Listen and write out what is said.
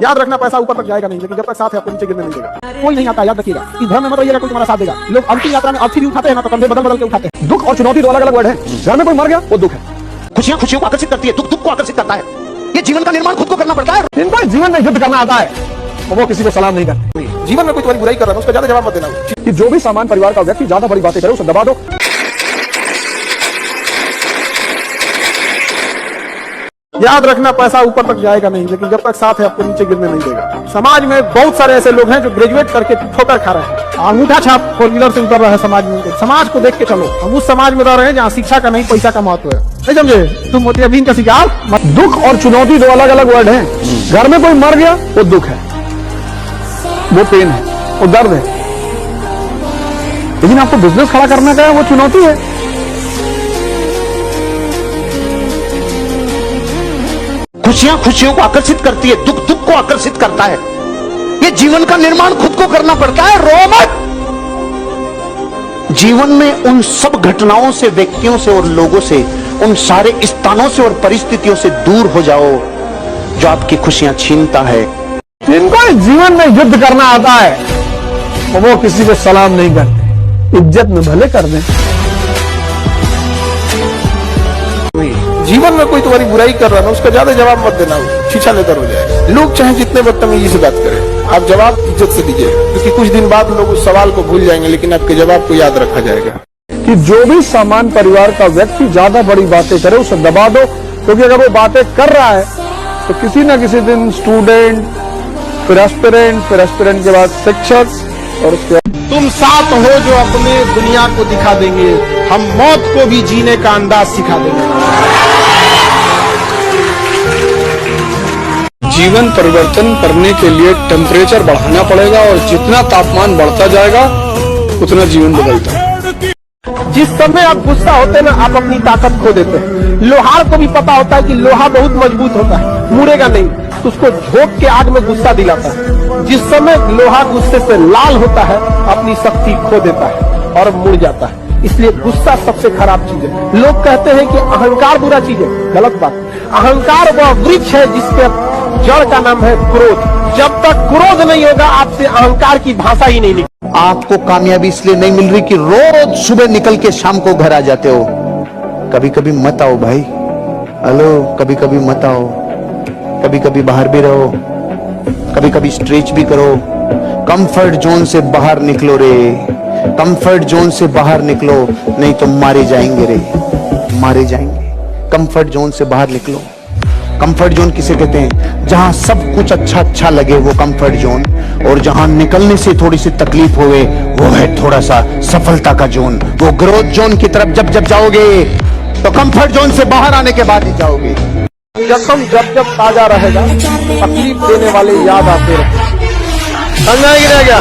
याद रखना, पैसा ऊपर तक जाएगा नहीं, लेकिन जब तक साथ है आपको नीचे गिरने नहीं देगा। कोई नहीं आता, याद रखिएगा। इस धर्म में मत रहिएगा, कोई तुम्हारा साथ देगा। लोग अंतिम यात्रा में अर्थी भी उठाते हैं ना, तो कंधे बदल बदल के उठाते हैं। दुख और चुनौती दो अलग अलग वर्ड है। घर में कोई मर गया वो दुख है, खुशियां खुशियों को आकर्षित करती है, दुख दुख को आकर्षित करता है। ये जीवन का निर्माण खुद को करना पड़ता है। जिनको जीवन में युद्ध करना आता है वो किसी को सलाम नहीं करते। जीवन में कोई तुम्हारी बुराई कर रहा है उसका ज्यादा जवाब मत देना। कि जो भी सामान्य परिवार का व्यक्ति ज्यादा बड़ी बातें करे उसे दबा दो। याद रखना, पैसा ऊपर तक जाएगा नहीं, लेकिन जब तक साथ है आपको नीचे गिरने नहीं देगा। समाज में बहुत सारे ऐसे लोग हैं जो ग्रेजुएट करके ठोकर खा रहे हैं, अंगूठा छाप 4 व्हीलर से उतर रहा है समाज में। समाज को देख के चलो। हम उस समाज में रह रहे हैं जहाँ शिक्षा का नहीं पैसा का महत्व है, नहीं समझे? तुम मोतियाबिंद का शिकार। दुख और चुनौती दो अलग अलग वर्ड हैं। घर में कोई मर गया वो दुख है, वो पेन है, वो दर्द है, लेकिन आपको बिजनेस खड़ा करना का है वो चुनौती है। खुशियां खुशियों को आकर्षित करती है, दुख दुख को आकर्षित करता है। ये जीवन का निर्माण खुद को करना पड़ता है। रो मत। जीवन में उन सब घटनाओं से, व्यक्तियों से और लोगों से, उन सारे स्थानों से और परिस्थितियों से दूर हो जाओ जो आपकी खुशियां छीनता है। जिनको जीवन में युद्ध करना आता है वो किसी को सलाम नहीं करते, इज्जत में भले कर दें। जीवन में कोई तुम्हारी बुराई कर रहा है उसका ज्यादा जवाब मत देना, छीछा लेकर हो जाए। लोग चाहे जितने बदतमीजी से बात करें, आप जवाब इज्जत से दीजिए, क्योंकि कुछ दिन बाद लोग उस सवाल को भूल जाएंगे, लेकिन आपके जवाब को याद रखा जाएगा। कि जो भी सामान्य परिवार का व्यक्ति ज्यादा बड़ी बातें करे उसे दबा दो, क्योंकि अगर वो बातें कर रहा है तो किसी न किसी दिन स्टूडेंट, फिर एस्पिरेंट के बाद शिक्षक, और उसके बाद तुम साथ हो जो अपने दुनिया को दिखा देंगे, हम मौत को भी जीने का अंदाज सिखा देंगे। जीवन परिवर्तन करने के लिए टेम्परेचर बढ़ाना पड़ेगा, और जितना तापमान बढ़ता जाएगा उतना जीवन बदलता है। जिस समय आप गुस्सा होते हैं ना, आप अपनी ताकत खो देते हैं। लोहार को भी पता होता है कि लोहा बहुत मजबूत होता है, मुड़ेगा नहीं, तो उसको झोंक के आग में गुस्सा दिलाता है। जिस समय लोहा गुस्से से लाल होता है, अपनी शक्ति खो देता है और मुड़ जाता है। इसलिए गुस्सा सबसे खराब चीज है। लोग कहते हैं कि अहंकार बुरा चीज है, गलत बात। अहंकार वह वृक्ष है जिसके जड़ का नाम है क्रोध। जब तक क्रोध नहीं होगा आपसे अहंकार की भाषा ही नहीं निकलेगी। आपको कामयाबी इसलिए नहीं मिल रही कि रोज सुबह निकल के शाम को घर आ जाते हो। कभी कभी मत आओ भाई, हेलो, कभी कभी मत आओ, कभी कभी बाहर भी रहो, कभी कभी स्ट्रेच भी करो। कंफर्ट जोन से बाहर निकलो रे, कंफर्ट जोन से बाहर निकलो, नहीं तो मारे जाएंगे रे, मारे जाएंगे। कंफर्ट जोन से बाहर निकलो। कंफर्ट जोन किसे कहते हैं? जहां सब कुछ अच्छा अच्छा लगे वो कंफर्ट जोन, और जहां निकलने से थोड़ी सी तकलीफ होवे वो है थोड़ा सा सफलता का जोन। वो ग्रोथ जोन की तरफ जब जब जाओगे तो कंफर्ट जोन से बाहर आने के बाद ही जाओगे। जब ताजा रहेगा, तकलीफ देने वाले याद आते रहे। समझ में नहीं गया?